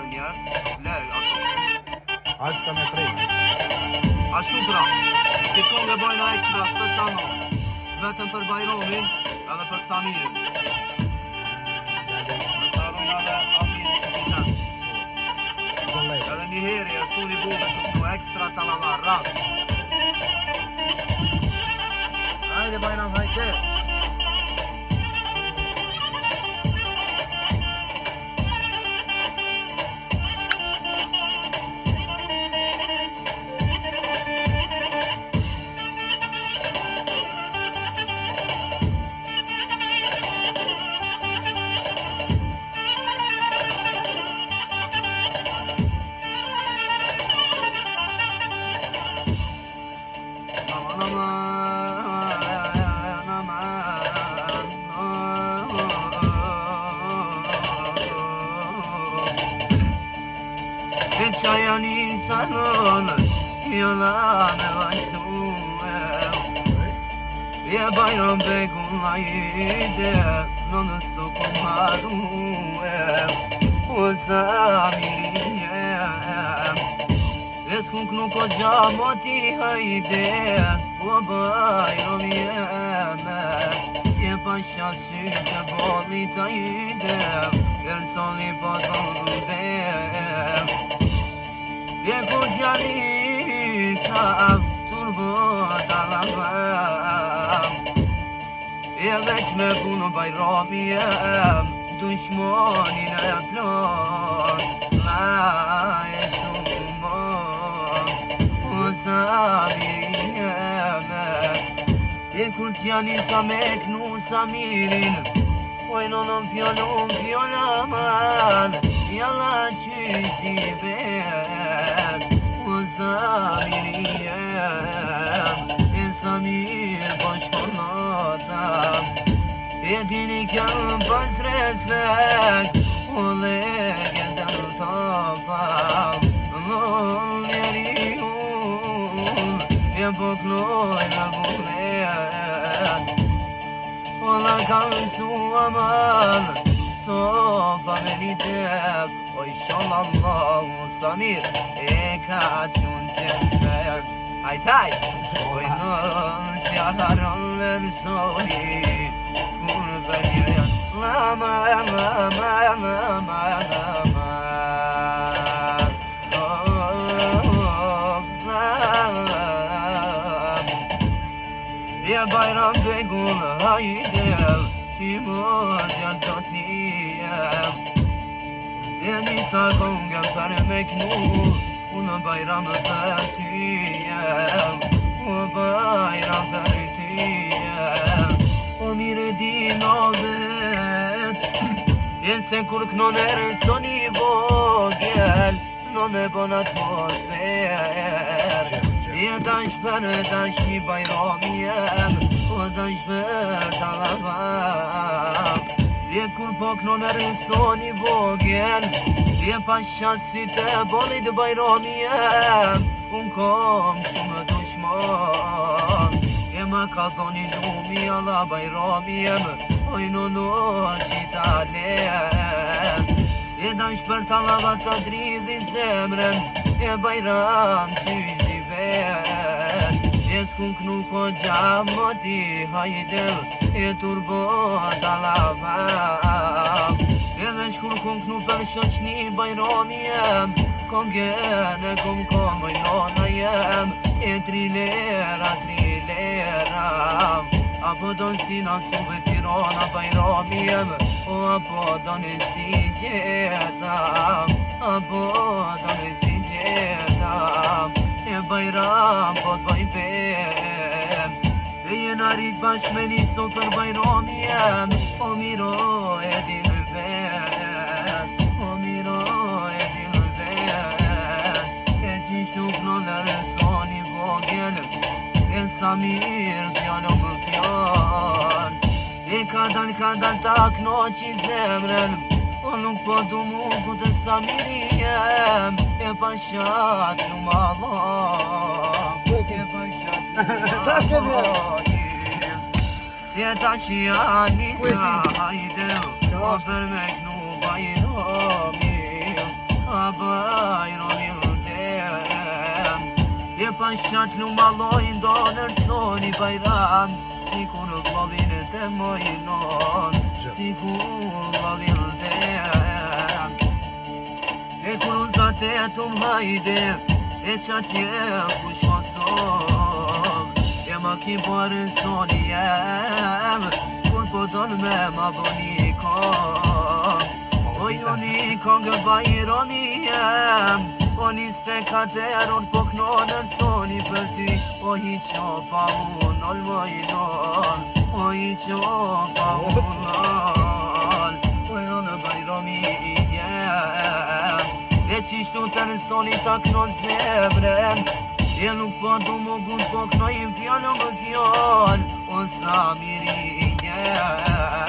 edhe njerë, le, ato. Aq ka me prej. Ashtu pra, ti këngë bajna ekstra specialno, vetëm për Bajromin edhe për Samirin. Në sarojnë edhe Aminit që të edhe një heri e su një buve të këtu ekstra talava, rast. Hajde Bajram, hajde. Që janë i salonë, jolla me vazhduhe. Je Bajram Begun la ide, në nësë ku marruhe. O Samirin, e s'kun nuk o gjamoti hajde. O Bajram jeme, je pasha syte bolit hajde. Ersoli patonde. Je kur gjanisa, turbo talava. Je veç me puno Bajrami jem, dushmonin e plot. La e shumë, o Samirin jeme. Je kur gjanisa me knu Samirin, oj nonon fjollaman, jalla qyshi ben. O Samirin jem, e Samir bashkëllata. E dini kam pas respekt, o legenda topa. Lon njeri unë, e pokloj në bulet. Ola kam su aman, topa me një tep. O inshallah Samir, e ka qënë qëndet. Hajtaj! Oj nën që haron lërsoni, kur venjen lama. Je Bajram Begun hajde, i mos janë të t'nijem. Je nisa kongën për me knu, unë Bajram për tyjem. O Bajram për tyjem. O mire di në vet, jen se kur kënon e rësoni vogel, në me bon atmosfer. Je dash për dash një Bajrami jem, o dash për talava. Je kur po kënon e rësoni vogel, je pasha si të bolit Bajrami jem. Unë kom shumë dushman, je ma ka thoni lumi alla Bajrami jem. Oj në qita len, je dash për talava të dridhin zemren. Je Bajram qyshi ven, je s'kun knu ko gjamoti hajde. Je turbo talava, je veç kur kun knu për shoqni Bajrami jem. Kongën e kom komoj nona jem, e trilera. Apo don si nasuve Tirana Bajrami jem, o apo don e si gjeta. Apo don e si gjeta, e Bajram po t'baj pem. E jena rrit bashk me një sotër Bajrami jem, o miro e din vet. O miro e din vet, e qish nuk në lërësoni vogel. E Samir fjallë më fjallë, e ka dal ta knoqi zemren. O nuk po du mu ku të Samiri jem, e pashat lumë Allah. E pashat lumë Allah. Je ta që janë një hajde, o për me knu Bajrami. shat lumalloj ndonër soni bajram Si kur vlovin të mojnon Si kur vlovin të E kur uzate të mhajde E qatje kush mosov E ma ki bërë soni jem Kur po don me ma boni kom O joni kongë bajroni jem O 24 orë po knonën soni për ty O hiqo pa unë ol mojnon O hiqo pa unë ol O joni bajroni jem E qishtu të në soni ta knon zemrën E nuk po du më gund po knojim fjallë më fjallë O sa miri jem